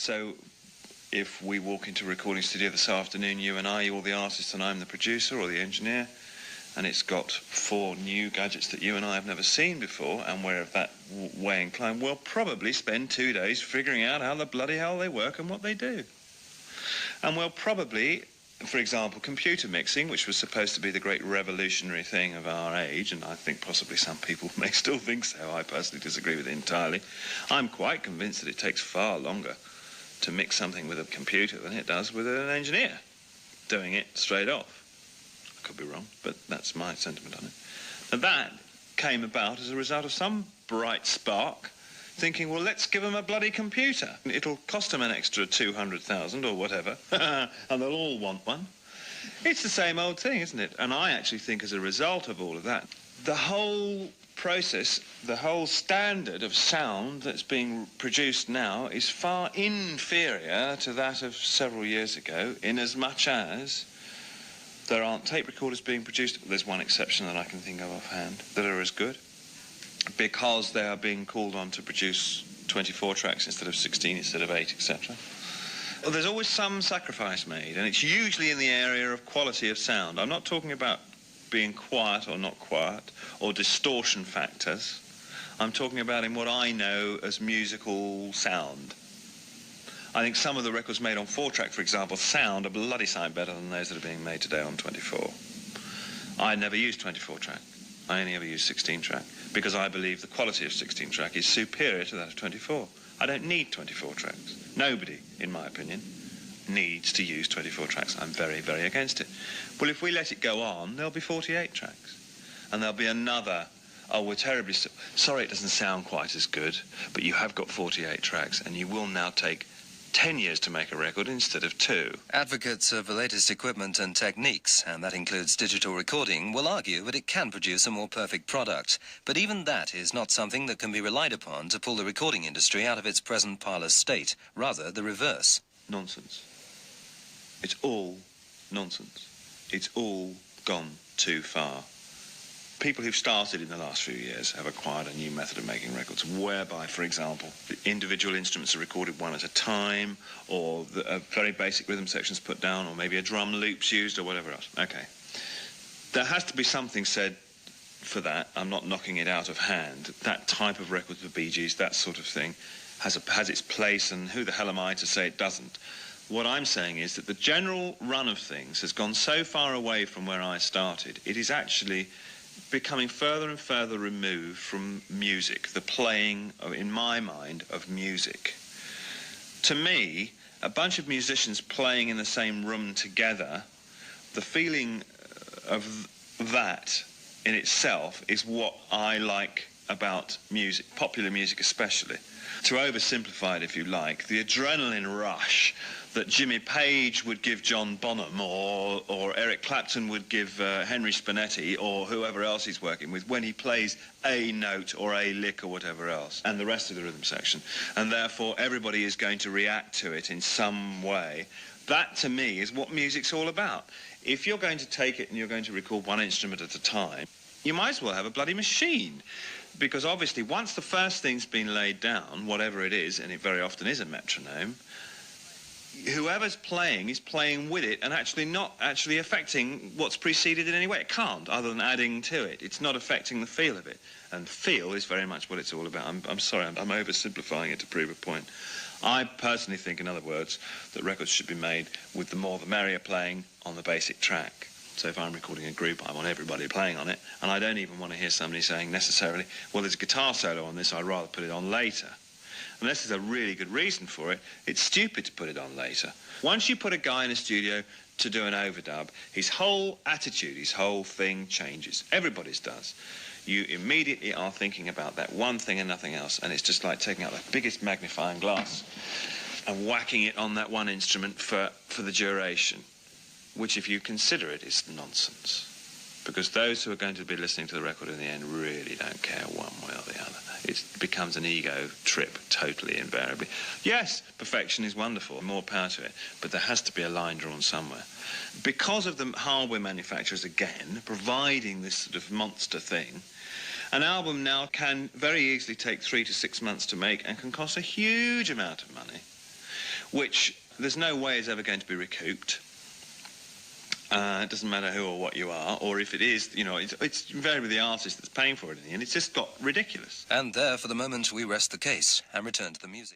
So if we walk into a recording studio this afternoon, you and I, you're the artist and I'm the producer or the engineer, and it's got 4 new gadgets that you and I have never seen before, and we're of that way inclined, we'll probably spend 2 days figuring out how the bloody hell they work and what they do. And we'll probably, for example, computer mixing, which was supposed to be the great revolutionary thing of our age, and I think possibly some people may still think so. I personally disagree with it entirely. I'm quite convinced that it takes far longer to mix something with a computer than it does with an engineer doing it straight off. I could be wrong, but that's my sentiment on it. And that came about as a result of some bright spark thinking, well, let's give them a bloody computer. It'll cost them an extra 200,000 or whatever, and they'll all want one. It's the same old thing, isn't it? And I actually think as a result of all of that, the whole process, the whole standard of sound that's being produced now is far inferior to that of several years ago, in as much as there aren't tape recorders being produced. There's one exception that I can think of offhand that are as good, because they are being called on to produce 24 tracks instead of 16, instead of 8, etc. Well, there's always some sacrifice made, and it's usually in the area of quality of sound. I'm not talking about being quiet or not quiet, or distortion factors. I'm talking about in what I know as musical sound. I think some of the records made on 4-track, for example, sound a bloody sight better than those that are being made today on 24. I never use 24-track. I only ever use 16-track, because I believe the quality of 16-track is superior to that of 24. I don't need 24 tracks. Nobody, in my opinion, needs to use 24 tracks. I'm very, very against it. Well, if we let it go on, there'll be 48 tracks. And there'll be another, oh, we're terribly sorry it doesn't sound quite as good, but you have got 48 tracks, and you will now take 10 years to make a record instead of 2. Advocates of the latest equipment and techniques, and that includes digital recording, will argue that it can produce a more perfect product. But even that is not something that can be relied upon to pull the recording industry out of its present parlous state. Rather, the reverse. Nonsense. It's all nonsense. It's all gone too far. People who've started in the last few years have acquired a new method of making records, whereby, for example, the individual instruments are recorded one at a time, or very basic rhythm sections put down, or maybe a drum loop's used, or whatever else. Okay. There has to be something said for that. I'm not knocking it out of hand. That type of record, the Bee Gees, that sort of thing, has its place, and who the hell am I to say it doesn't? What I'm saying is that the general run of things has gone so far away from where I started, it is actually becoming further and further removed from music, the playing, in my mind, of music. To me, a bunch of musicians playing in the same room together, the feeling of that in itself is what I like about music, popular music especially. To oversimplify it, if you like, the adrenaline rush that Jimmy Page would give John Bonham, or Eric Clapton would give Henry Spinetti, or whoever else he's working with, when he plays a note or a lick or whatever else, and the rest of the rhythm section, and therefore everybody is going to react to it in some way. That, to me, is what music's all about. If you're going to take it and you're going to record one instrument at a time, you might as well have a bloody machine. Because obviously, once the first thing's been laid down, whatever it is, and it very often is a metronome, whoever's playing is playing with it and actually not actually affecting what's preceded in any way. It can't, other than adding to it. It's not affecting the feel of it. And feel is very much what it's all about. I'm sorry, I'm oversimplifying it to prove a point. I personally think, in other words, that records should be made with the more the merrier playing on the basic track. So if I'm recording a group, I want everybody playing on it, and I don't even want to hear somebody saying necessarily, well, there's a guitar solo on this, I'd rather put it on later. Unless there's a really good reason for it, it's stupid to put it on later. Once you put a guy in a studio to do an overdub, his whole attitude, his whole thing changes. Everybody's does. You immediately are thinking about that one thing and nothing else, and it's just like taking out the biggest magnifying glass and whacking it on that one instrument for the duration, which, if you consider it, is nonsense. Because those who are going to be listening to the record in the end really don't care one way or the other. It becomes an ego trip, totally, invariably. Yes, perfection is wonderful, more power to it, but there has to be a line drawn somewhere. Because of the hardware manufacturers, again, providing this sort of monster thing, an album now can very easily take 3 to 6 months to make and can cost a huge amount of money. which there's no way is ever going to be recouped. It doesn't matter who or what you are, or if it is, you know, it's invariably the artist that's paying for it in the end. It's just got ridiculous. And there, for the moment, we rest the case and return to the music.